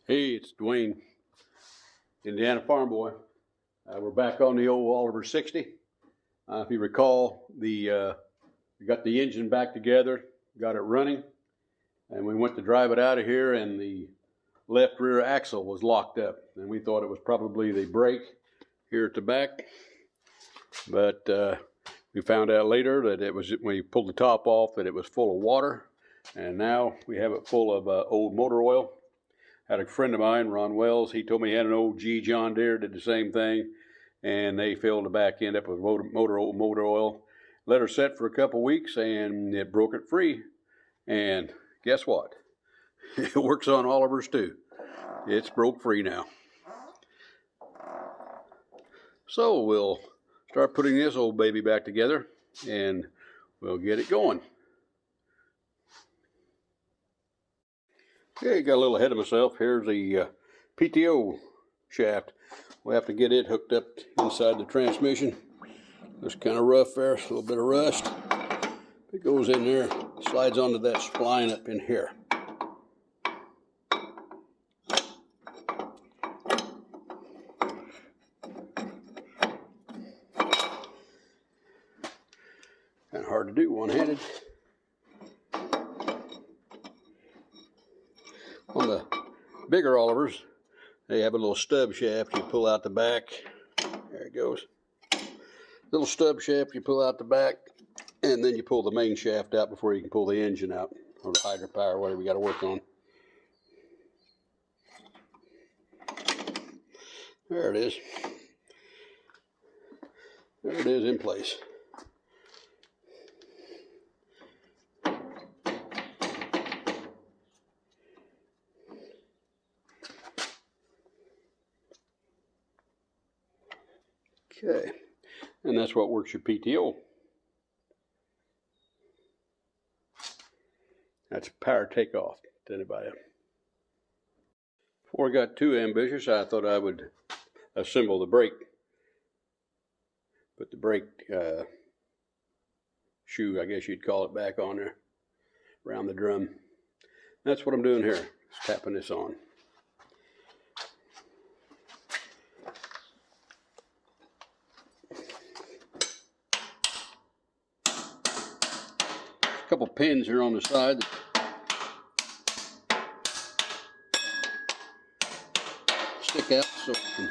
Hey, it's Dwayne, Indiana Farm Boy. We're back on the old Oliver 60. If you recall, we got the engine back together, got it running, and we went to drive it out of here, and the left rear axle was locked up. And we thought it was probably the brake here at the back, but we found out later that it was, when you pulled the top off, that it was full of water, and now we have it full of old motor oil. Had a friend of mine, Ron Wells, he told me he had an old G John Deere, did the same thing, and they filled the back end up with motor oil. Let her set for a couple weeks, and it broke it free. And guess what? It works on Oliver's too. It's broke free now. So we'll start putting this old baby back together, and we'll get it going. Okay, got a little ahead of myself. Here's the PTO shaft. We'll have to get it hooked up inside the transmission. It's kind of rough there, a little bit of rust. It goes in there, slides onto that spline up in here. Kind of hard to do one-handed. On the bigger Olivers, they have a little stub shaft you pull out the back. There it goes. Little stub shaft you pull out the back, and then you pull the main shaft out before you can pull the engine out, or the hydropower, whatever you got to work on. There it is. There it is in place. Okay, and that's what works your PTO. That's power takeoff to anybody. Before I got too ambitious, I thought I would assemble the brake. Put the brake shoe, I guess you'd call it, back on there around the drum. That's what I'm doing here, just tapping this on. A couple pins here on the side that stick out, so we can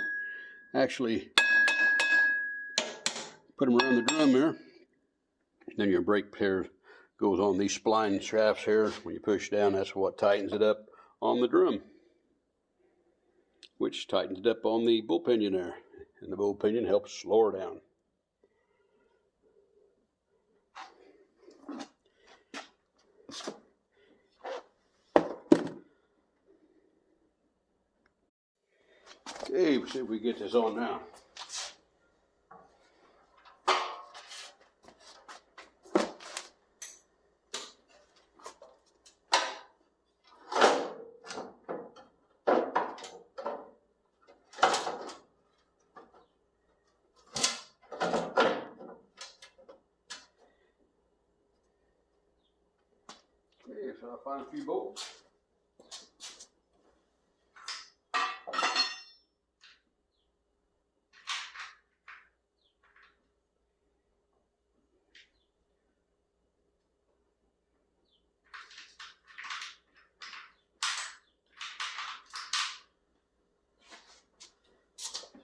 actually put them around the drum here. Then your brake pair goes on these spline shafts here. When you push down, that's what tightens it up on the drum, which tightens it up on the bull pinion there, and the bull pinion helps slow her down. Okay, we'll see if we get this on now. Okay, so I'll find a few bolts.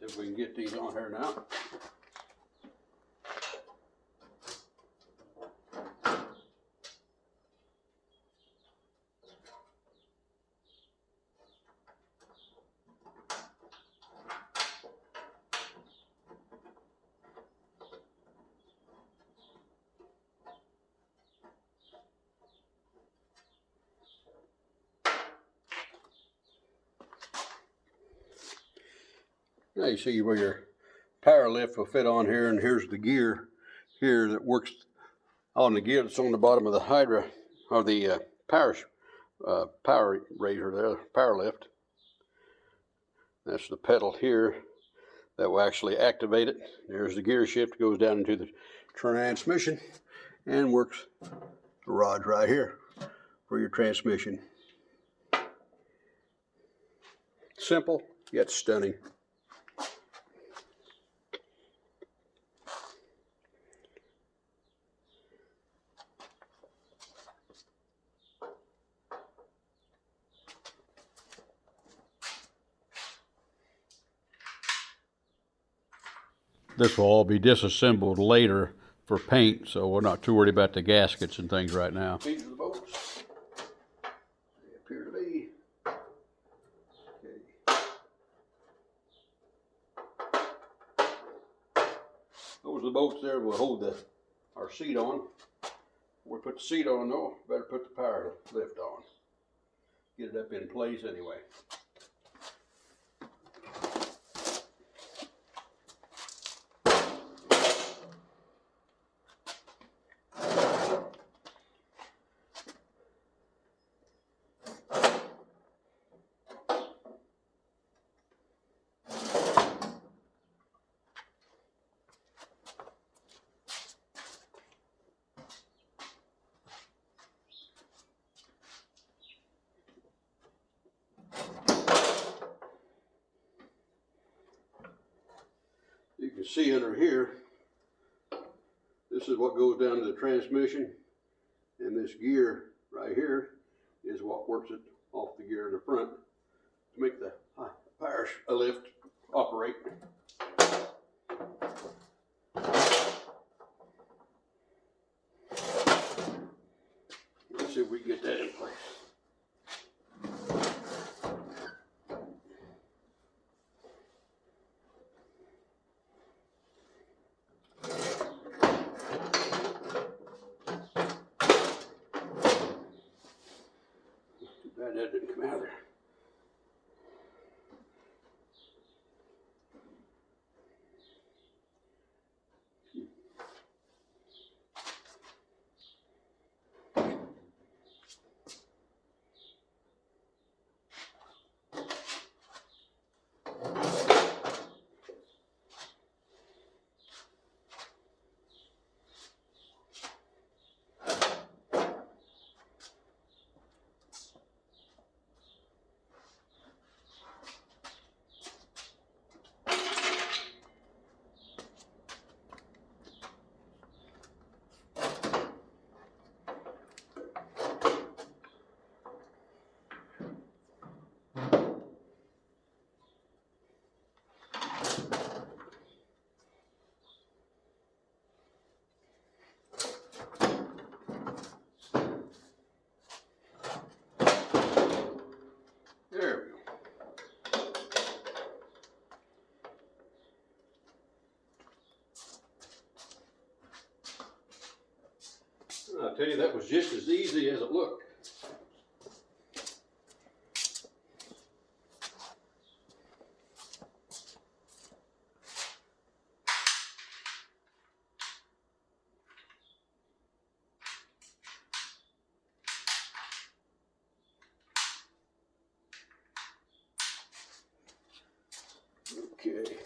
See if we can get these on here now. Now you see where your power lift will fit on here, and here's the gear here that works on the gear that's on the bottom of the Hydra, or the power raiser there, power lift. That's the pedal here that will actually activate it. There's the gear shift, goes down into the transmission and works the rod right here for your transmission. Simple yet stunning. This will all be disassembled later for paint, so we're not too worried about the gaskets and things right now. These are the bolts. They appear to be. Okay. Those are the bolts there will hold our seat on. When we put the seat on though, better put the power lift on. Get it up in place anyway. You can see under here, this is what goes down to the transmission, and this gear right here is what works it off the gear in the front to make the power lift operate. Let's see if we can get that in place. That didn't come out of there. There we go. I'll tell you, that was just as easy as it looked. Okay.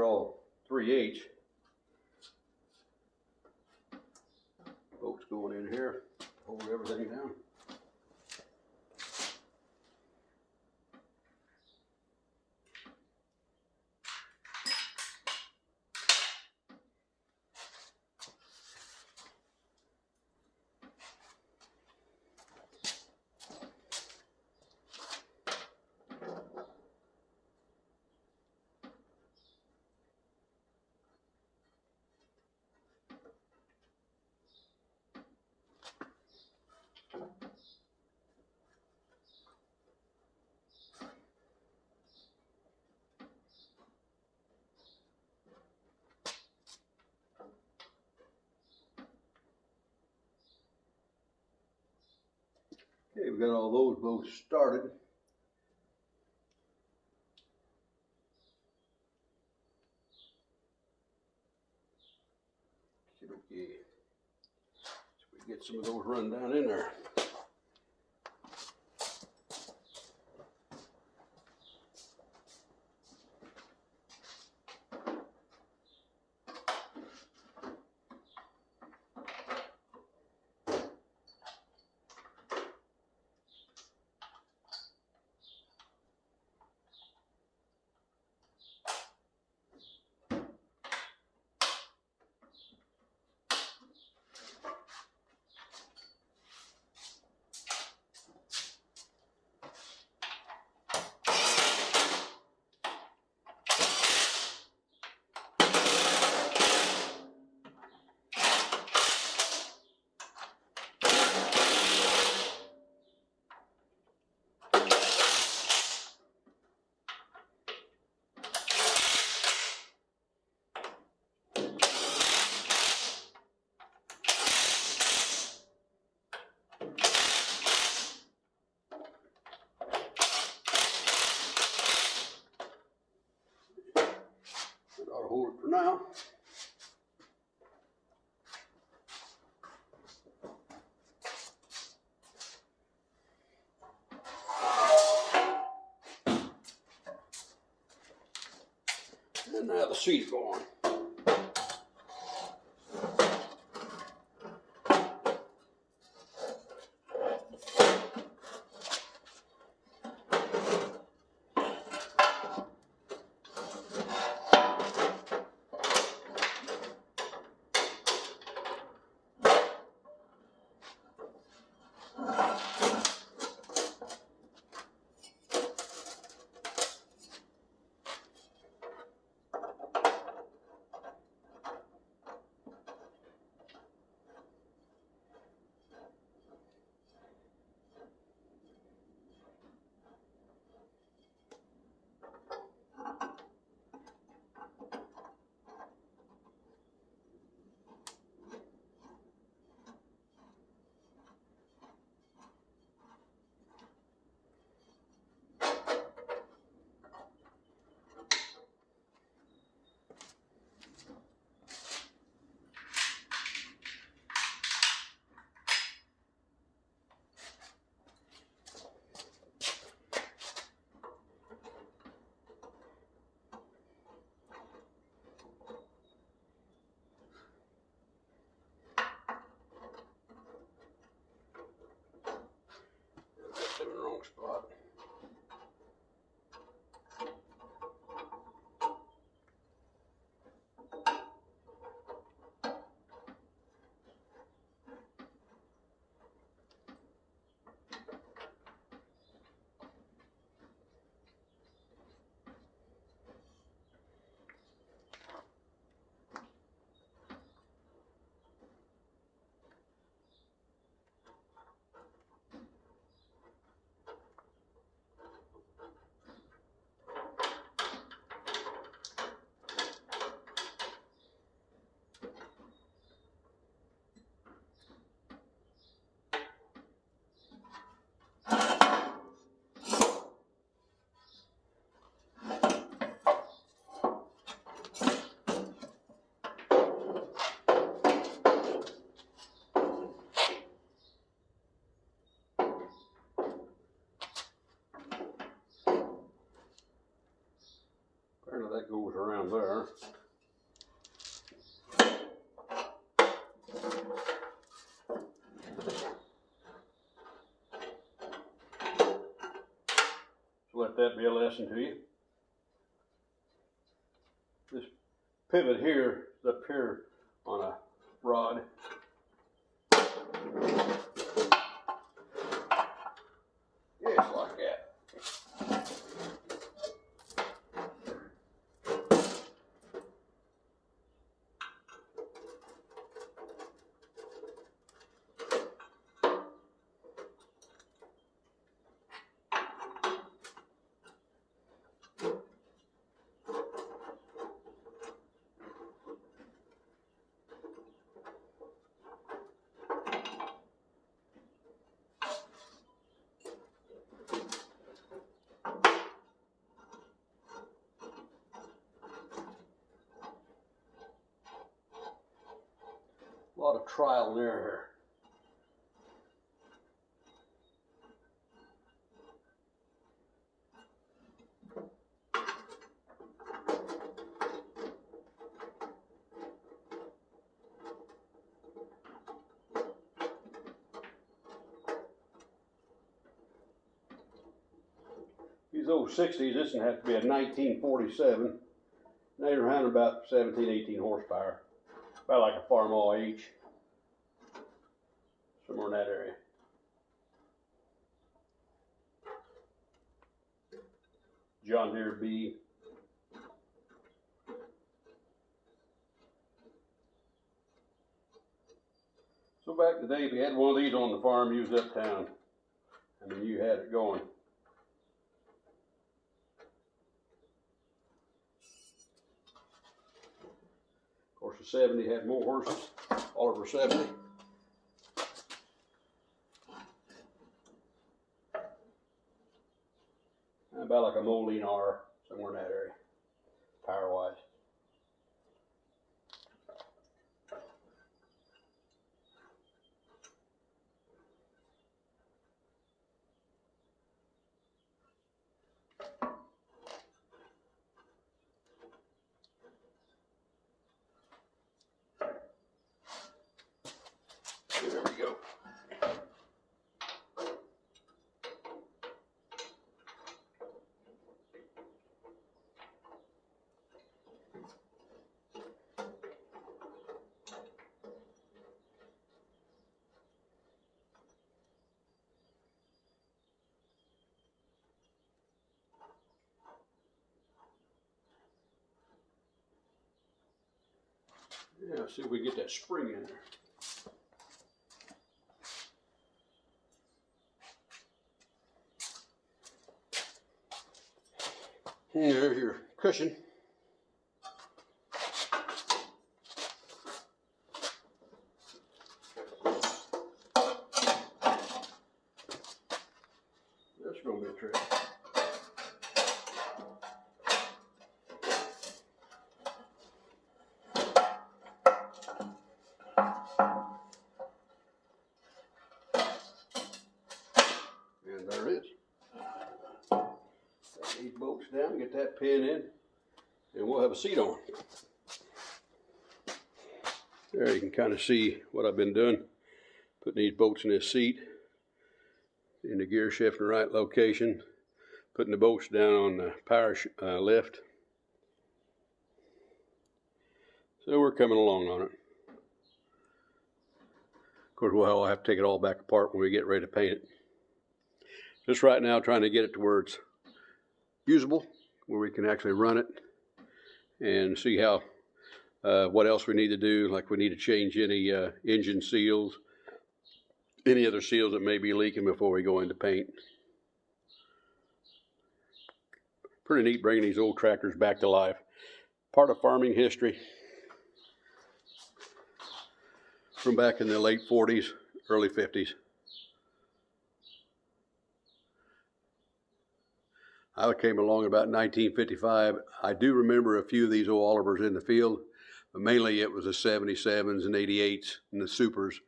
are all 3/8. Bolts going in here, hold everything down. Okay, we've got all those both started. Okay, so we get some of those run down in there. That ought to hold it for now. And now the seat's going. That's in the wrong spot. that goes around there. So let that be a lesson to you. This pivot here is up here on a rod. Yes, like that. A lot of trial and error here. These old 60s, this one has to be a 1947. They around about 17, 18 horsepower. About like a Farmall H. Somewhere in that area. John Deere B. So back in the day, if you had one of these on the farm, you was uptown. I mean, you had it going. Of course, the 70 had more horses, all over 70. About like a Moline R, somewhere in that area, power-wise. There we go. Yeah, see if we get that spring in there. And there's your cushion. That's going to be a trick. And there it is. Take these bolts down, get that pin in, and we'll have a seat on. There you can kind of see what I've been doing. Putting these bolts in this seat, in the gear shift in the right location, putting the bolts down on the power lift. So we're coming along on it. Of course, we'll have to take it all back apart when we get ready to paint it. Just right now trying to get it to where it's usable, where we can actually run it and see how what else we need to do, like we need to change any engine seals, any other seals that may be leaking before we go into paint. Pretty neat bringing these old tractors back to life. Part of farming history from back in the late 40s, early 50s. I came along about 1955. I do remember a few of these old Olivers in the field, but mainly it was the 77s and 88s and the Supers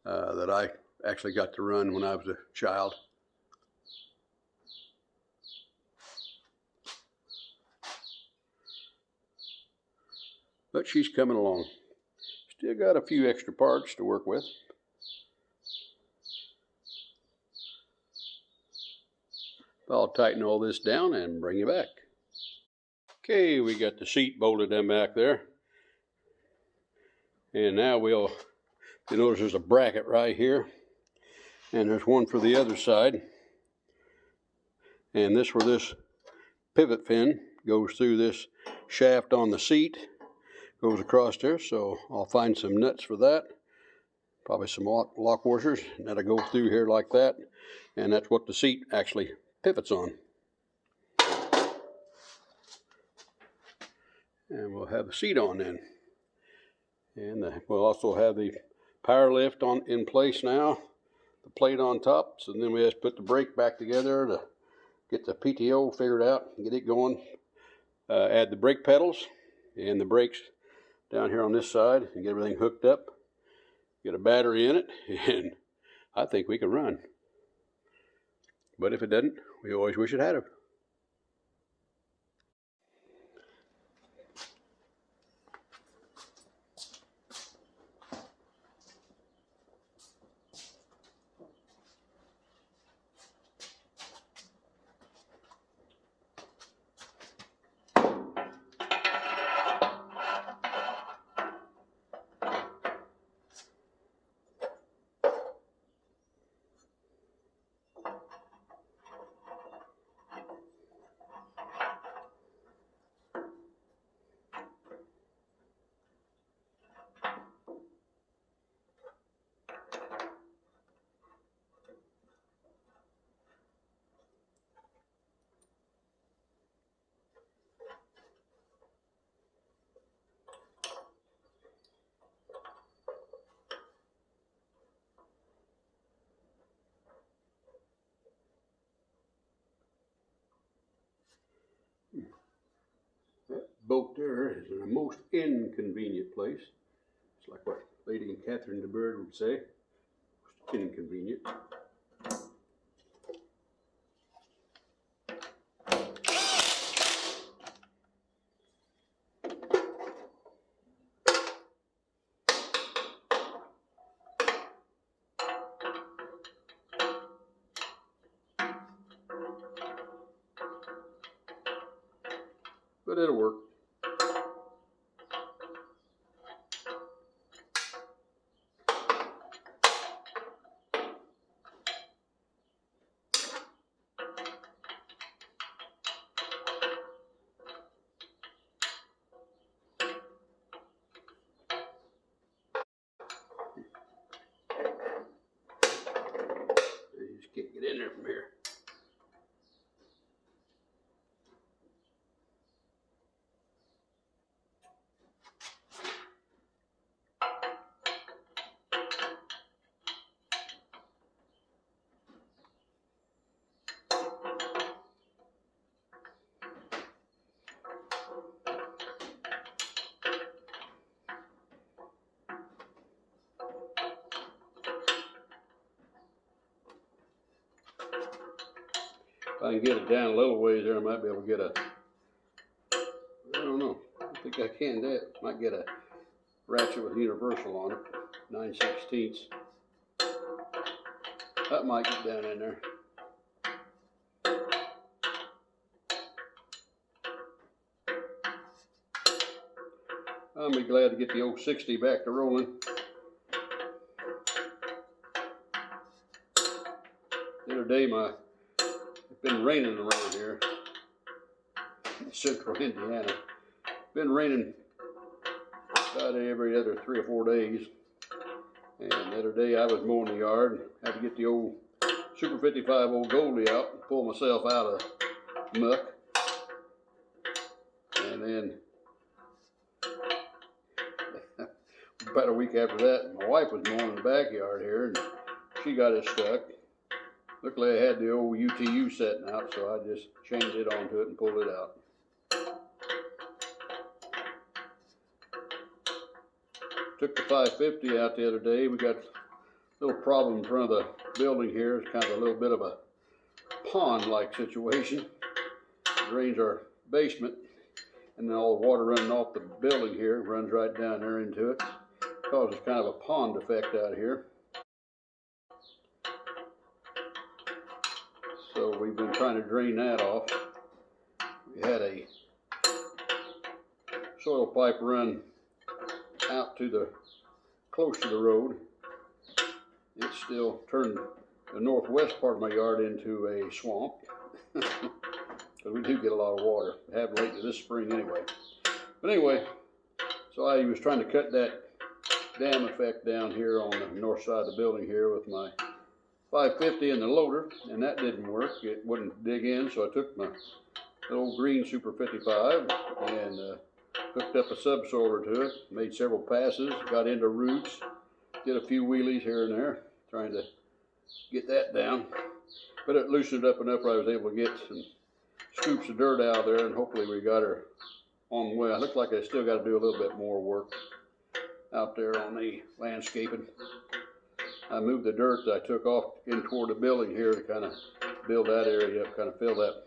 that I actually got to run when I was a child. but she's coming along. Still got a few extra parts to work with. I'll tighten all this down and bring you back. Okay, we got the seat bolted in back there. And now you notice there's a bracket right here. And there's one for the other side. And this where this pivot pin goes through this shaft on the seat. Goes across there, so I'll find some nuts for that. Probably some lock washers. And that'll go through here like that. And that's what the seat actually pivots on. And we'll have the seat on then. And we'll also have the power lift in place now. The plate on top. So then we just put the brake back together to get the PTO figured out and get it going. Add the brake pedals and the brakes down here on this side and get everything hooked up. Get a battery in it, and I think we can run. But if it doesn't, we always wish it had it. That boat there is in a most inconvenient place. It's like what Lady Catherine de Bourgh would say. Most inconvenient. But it'll work. You just can't get in there from here. If I can get it down a little ways there, I might be able to get a, I don't know, I think I can do it. Might get a ratchet with universal on it, 9/16. That might get down in there. I'll be glad to get the old 60 back to rolling. The other day, it's been raining around here in central Indiana. It's been raining about every other 3 or 4 days. And the other day I was mowing the yard and had to get the old Super 55 old Goldie out and pull myself out of the muck. And then about a week after that, my wife was mowing in the backyard here and she got it stuck. Luckily I had the old UTU setting out, so I just changed it onto it and pulled it out. Took the 550 out the other day. We got a little problem in front of the building here. It's kind of a little bit of a pond-like situation. It drains our basement and then all the water running off the building here runs right down there into it. Causes kind of a pond effect out here. So we've been trying to drain that off. We had a soil pipe run out to the close to the road. It still turned the northwest part of my yard into a swamp. Because we do get a lot of water. We have lately this spring anyway. But anyway, so I was trying to cut that dam effect down here on the north side of the building here with my 550 and the loader, and that didn't work. It wouldn't dig in, so I took my old green Super 55 and hooked up a subsoiler to it, made several passes, got into roots, did a few wheelies here and there, trying to get that down. But it loosened it up enough where I was able to get some scoops of dirt out of there, and hopefully we got her on the way. It looks like I still got to do a little bit more work out there on the landscaping. I moved the dirt that I took off in toward the building here to kind of build that area up, kind of fill that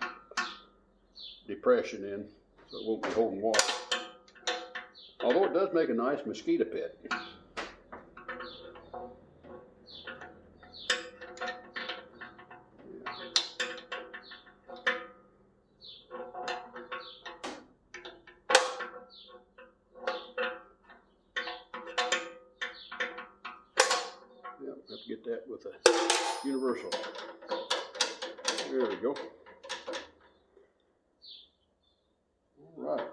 depression in so it won't be holding water. Although it does make a nice mosquito pit. Yep, have to get that with a universal. There we go. All right.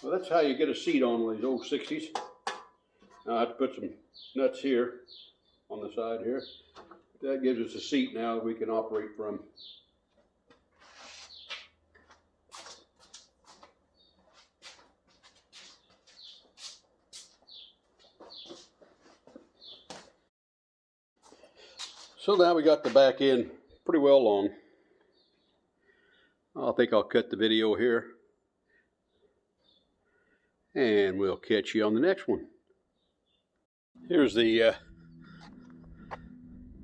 Well, that's how you get a seat on one of these old 60s. Now I have to put some nuts here on the side here. That gives us a seat now that we can operate from. So now we got the back end pretty well long. I think I'll cut the video here, and we'll catch you on the next one. Here's the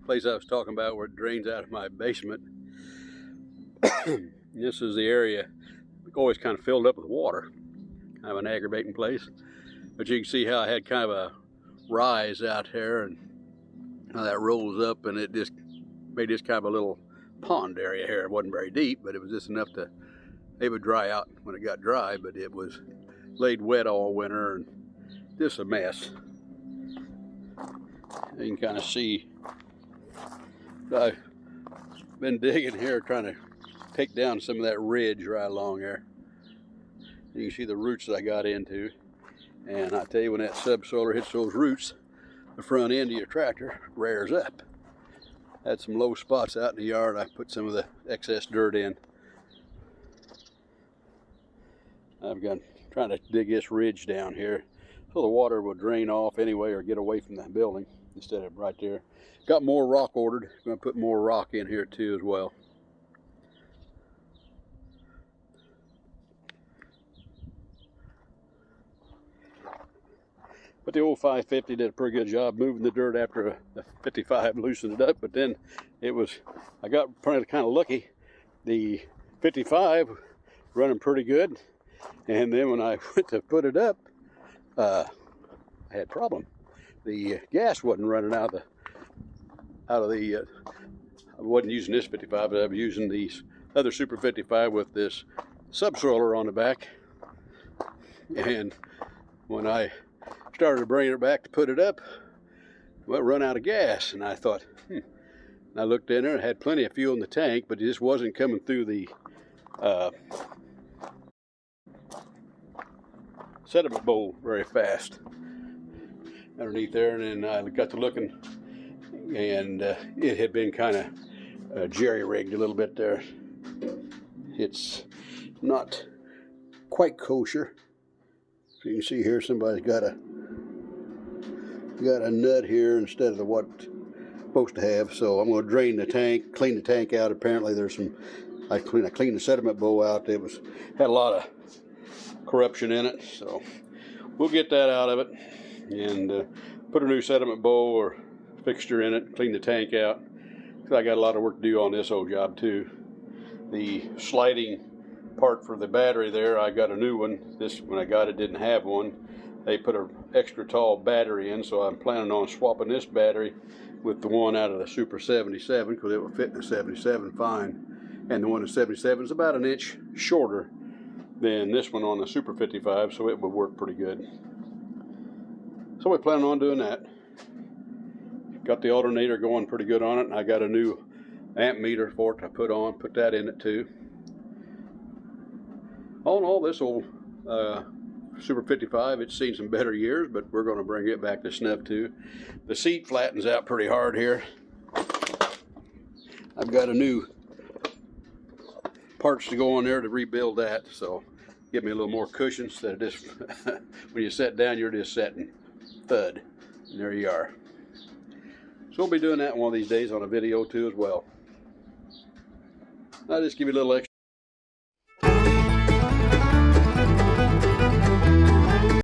place I was talking about where it drains out of my basement. This is the area always kind of filled up with water. Kind of an aggravating place. But you can see how I had kind of a rise out there, and how that rolls up, and it just made this kind of a little pond area here. It wasn't very deep, but it was just enough to, it would dry out when it got dry, but it was laid wet all winter and just a mess. You can kind of see I've been digging here trying to take down some of that ridge right along there. You can see the roots that I got into, and I tell you, when that subsoiler hits those roots, the front end of your tractor rears up. Had some low spots out in the yard. I put some of the excess dirt in. I've got trying to dig this ridge down here so the water will drain off anyway or get away from that building instead of right there. Got more rock ordered. Going to put more rock in here too as well. But the old 550 did a pretty good job moving the dirt after the 55 loosened it up. But then it was, I got probably kind of lucky. The 55 running pretty good. And then when I went to put it up, I had a problem. The gas wasn't running out of the I wasn't using this 55, but I was using these other Super 55 with this subsoiler on the back. And when I started bringing it back to put it up, well, it run out of gas, and I thought, And I looked in there and had plenty of fuel in the tank, but it just wasn't coming through the sediment bowl very fast underneath there. And then I got to looking, and it had been kind of jerry-rigged a little bit there. It's not quite kosher. So you can see here somebody's got a nut here instead of the what it's supposed to have. So I'm going to drain the tank, clean the tank out. Apparently there's some, I cleaned the sediment bowl out. It had a lot of corruption in it. So we'll get that out of it and put a new sediment bowl or fixture in it, clean the tank out. I got a lot of work to do on this old job too. the sliding part for the battery there, I got a new one. This, when I got it, didn't have one. They put an extra tall battery in, so I'm planning on swapping this battery with the one out of the Super 77 because it will fit in the 77 fine. And the one in 77 is about an inch shorter than this one on the Super 55, so it would work pretty good. So we're planning on doing that. Got the alternator going pretty good on it, and I got a new amp meter for it to put that in it too. All in all, this old Super 55, it's seen some better years, but we're going to bring it back to snuff too. The seat flattens out pretty hard here. I've got a new parts to go on there to rebuild that, so give me a little more cushion instead of just when you sit down, you're just sitting thud, and there you are. So we'll be doing that one of these days on a video too as well. I'll just give you a little extra